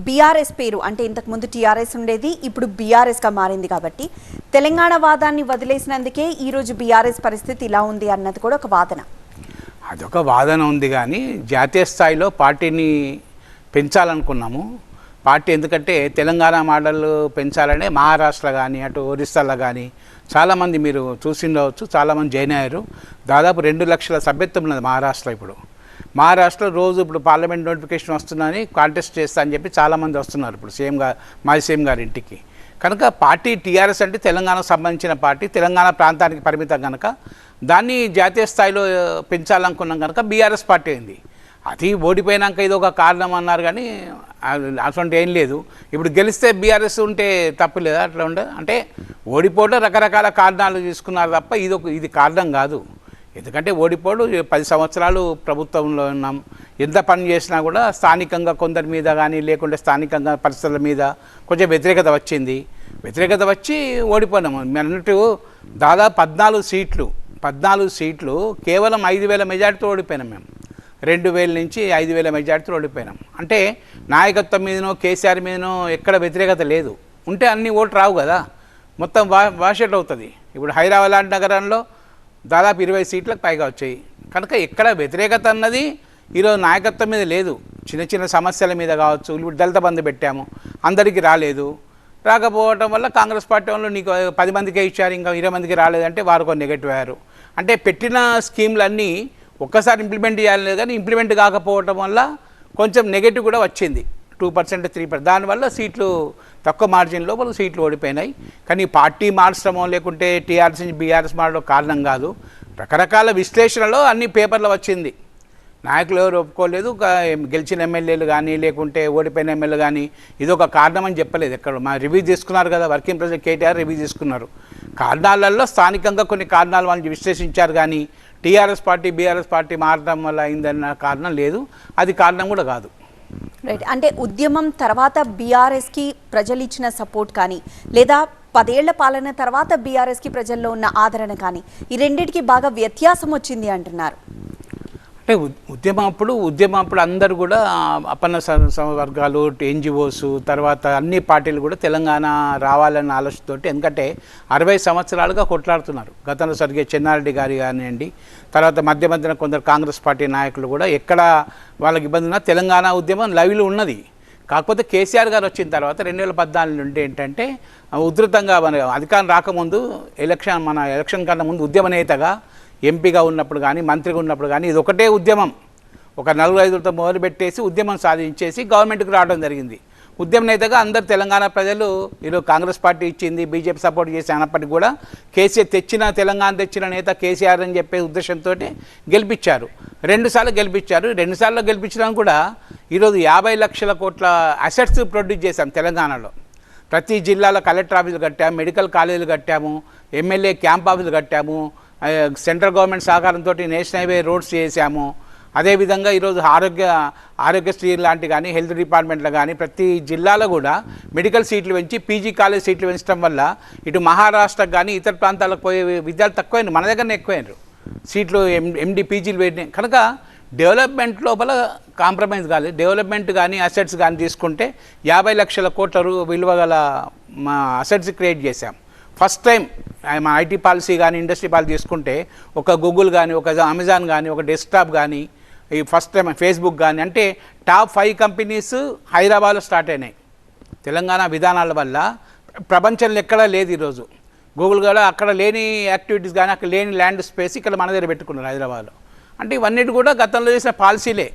BRS పేరు అంటే ఇంతకుముందు టీఆర్ఎస్ ఉండేది, ఇప్పుడు బీఆర్ఎస్గా మారింది కాబట్టి తెలంగాణ వాదాన్ని వదిలేసినందుకే ఈరోజు బీఆర్ఎస్ పరిస్థితి ఇలా ఉంది అన్నది కూడా ఒక వాదన. అదొక వాదన ఉంది, కానీ జాతీయ స్థాయిలో పార్టీని పెంచాలనుకున్నాము. పార్టీ ఎందుకంటే తెలంగాణ మోడల్ పెంచాలనే మహారాష్ట్ర కానీ అటు ఒరిస్సాలో కానీ చాలామంది మీరు చూసిండవచ్చు, చాలామంది జాయిన్ అయ్యారు. దాదాపు 2 లక్షల సభ్యత్వం ఉన్నది మహారాష్ట్ర. ఇప్పుడు మహారాష్ట్రలో రోజు ఇప్పుడు పార్లమెంట్ నోటిఫికేషన్ వస్తుందని కాంటెస్ట్ చేస్తా అని చెప్పి చాలామంది వస్తున్నారు ఇప్పుడు మాజీ సీఎం గారి ఇంటికి. కనుక పార్టీ టీఆర్ఎస్ అంటే తెలంగాణకు సంబంధించిన పార్టీ, తెలంగాణ ప్రాంతానికి పరిమితం కనుక దాన్ని జాతీయ స్థాయిలో పెంచాలనుకున్నాం కనుక బీఆర్ఎస్ పార్టీ అయింది. అది ఓడిపోయినాక ఇది ఒక కారణం అన్నారు, కానీ అటువంటి ఏం లేదు. ఇప్పుడు గెలిస్తే బీఆర్ఎస్ ఉంటే తప్పు లేదా? అట్లా ఉండే అంటే ఓడిపోవడం రకరకాల కారణాలు తీసుకున్నారు తప్ప ఇది కారణం కాదు. ఎందుకంటే ఓడిపోవడం 10 సంవత్సరాలు ప్రభుత్వంలో ఉన్నాం, ఎంత పని చేసినా కూడా స్థానికంగా కొందరి మీద కానీ లేకుంటే స్థానికంగా పరిస్థితుల మీద కొంచెం వ్యతిరేకత వచ్చింది. వ్యతిరేకత వచ్చి ఓడిపోయినాము. అన్నట్టు దాదాపు 14 సీట్లు కేవలం 5,000 మెజార్టీతో ఓడిపోయినాం. మేము 2,000 నుంచి 5,000 మెజార్టీతో ఓడిపోయినాం. అంటే నాయకత్వం మీదనో కేసీఆర్ మీదనో ఎక్కడ వ్యతిరేకత లేదు. ఉంటే అన్ని ఓట్లు రావు కదా, మొత్తం వాషౌట్ అవుతుంది. ఇప్పుడు హైదరాబాద్ లాంటి నగరంలో దాదాపు 20 సీట్లకు పైగా వచ్చాయి. కనుక ఎక్కడ వ్యతిరేకత అన్నది ఈరోజు నాయకత్వం మీద లేదు. చిన్న చిన్న సమస్యల మీద కావచ్చు, ఇప్పుడు దళిత బంధు పెట్టాము, అందరికీ రాలేదు. రాకపోవటం వల్ల కాంగ్రెస్ పార్టీ వాళ్ళు నీకు 10 మందికే ఇచ్చారు, ఇంకా 20 మందికి రాలేదంటే వారు కొన్ని నెగటివ్ అయ్యారు. అంటే పెట్టిన స్కీమ్లన్నీ ఒక్కసారి ఇంప్లిమెంట్ చేయాలి, కానీ ఇంప్లిమెంట్ కాకపోవటం వల్ల కొంచెం నెగటివ్ కూడా వచ్చింది, 2%, 3%. దానివల్ల సీట్లు తక్కువ మార్జిన్లో వాళ్ళు సీట్లు ఓడిపోయినాయి. కానీ పార్టీ మార్చడమో లేకుంటే టీఆర్ఎస్ నుంచి బీఆర్ఎస్ మారడం కారణం కాదు. రకరకాల విశ్లేషణలో అన్ని పేపర్లో వచ్చింది. నాయకులు ఎవరు ఒప్పుకోలేదు, గెలిచిన ఎమ్మెల్యేలు కానీ లేకుంటే ఓడిపోయిన ఎమ్మెల్యేలు కానీ ఇది ఒక కారణం అని చెప్పలేదు. ఎక్కడ మా రివ్యూ తీసుకున్నారు కదా, వర్కింగ్ ప్రెసిడెంట్ కేటీఆర్ రివ్యూ తీసుకున్నారు. కారణాలలో స్థానికంగా కొన్ని కారణాలు వాళ్ళు విశ్లేషించారు, కానీ టీఆర్ఎస్ పార్టీ బీఆర్ఎస్ పార్టీ మారడం వల్ల అయిందన్న కారణం లేదు, అది కారణం కూడా కాదు. రైట్. అంటే ఉద్యమం తర్వాత బీఆర్ఎస్కి ప్రజలు ఇచ్చిన సపోర్ట్ కానీ లేదా 10 ఏళ్ల పాలన తర్వాత బీఆర్ఎస్కి ప్రజల్లో ఉన్న ఆదరణ కానీ ఈ రెండింటికి బాగా వ్యత్యాసం వచ్చింది అంటున్నారు. అంటే ఉద్యమం అప్పుడు అందరూ కూడా అపన్న వర్గాలు, ఎన్జిఓస్, తర్వాత అన్ని పార్టీలు కూడా తెలంగాణ రావాలన్న ఆలోచనతోటి, ఎందుకంటే 60 సంవత్సరాలుగా కొట్లాడుతున్నారు. గతంలో సరిగ్గా చెన్నారెడ్డి గారి కానివ్వండి, తర్వాత మధ్యన కొందరు కాంగ్రెస్ పార్టీ నాయకులు కూడా ఎక్కడ వాళ్ళకి ఇబ్బంది ఉన్నా తెలంగాణ ఉద్యమం లైవ్లో ఉన్నది. కాకపోతే కేసీఆర్ గారు వచ్చిన తర్వాత 2014 నుండి ఏంటంటే ఉధృతంగా మన అధికారం రాకముందు మన ఎలక్షన్ కన్నా ముందు ఉద్యమ నేతగా ఎంపీగా ఉన్నప్పుడు కానీ మంత్రిగా ఉన్నప్పుడు కానీ ఇది ఒకటే ఉద్యమం, ఒక 4-5తో మొదలుపెట్టేసి ఉద్యమం సాధించేసి గవర్నమెంట్కి రావడం జరిగింది. ఉద్యమ నేతగా అందరు తెలంగాణ ప్రజలు ఈరోజు కాంగ్రెస్ పార్టీ ఇచ్చింది, బీజేపీ సపోర్ట్ చేసి అన్నప్పటికీ కూడా కేసీఆర్ తెలంగాణ తెచ్చిన నేత కేసీఆర్ అని చెప్పే ఉద్దేశంతో గెలిపించారు. 2 సార్లు గెలిపించారు. 2 సార్లు గెలిపించడానికి కూడా ఈరోజు 50 లక్షల కోట్ల అసెట్స్ ప్రొడ్యూస్ చేశాం తెలంగాణలో. ప్రతి జిల్లాలో కలెక్టర్ ఆఫీసులు కట్టాము, మెడికల్ కాలేజీలు కట్టాము, ఎమ్మెల్యే క్యాంప్ ఆఫీసులు కట్టాము, సెంట్రల్ గవర్నమెంట్ సహకారంతో నేషనల్ హైవే రోడ్స్ చేశాము. అదేవిధంగా ఈరోజు ఆరోగ్యశ్రీ లాంటి కానీ హెల్త్ డిపార్ట్మెంట్లో కానీ ప్రతి జిల్లాలో కూడా మెడికల్ సీట్లు పెంచి పీజీ కాలేజ్ సీట్లు పెంచడం వల్ల ఇటు మహారాష్ట్రకు కానీ ఇతర ప్రాంతాలకు పోయే విద్యార్థులు తక్కువైనారు, మన దగ్గరనే ఎక్కువైనారు సీట్లు. ఎండి పీజీలు పెట్టినాయి కనుక డెవలప్మెంట్ లోపల కాంప్రమైజ్ కాలేదు. డెవలప్మెంట్ కానీ అసెట్స్ కానీ తీసుకుంటే 50 లక్షల కోట్ల విలువ గల మా అసెట్స్ క్రియేట్ చేశాం. ఫస్ట్ టైం మా ఐటీ పాలసీ కానీ ఇండస్ట్రీ పాలసీ తీసుకుంటే ఒక గూగుల్ కానీ, ఒక అమెజాన్ కానీ, ఒక డెస్క్టాప్ కానీ, ఈ ఫస్ట్ టైం ఫేస్బుక్ కానీ, అంటే టాప్ 5 కంపెనీస్ హైదరాబాద్లో స్టార్ట్ అయినాయి. తెలంగాణ విధానాల వల్ల ప్రపంచంలో ఎక్కడా లేదు. ఈరోజు గూగుల్ కూడా అక్కడ లేని యాక్టివిటీస్ కానీ అక్కడ లేని ల్యాండ్ స్పేస్ ఇక్కడ మన దగ్గర పెట్టుకున్నారు హైదరాబాద్లో. అంటే ఇవన్నీ కూడా గతంలో చేసిన పాలసీలే.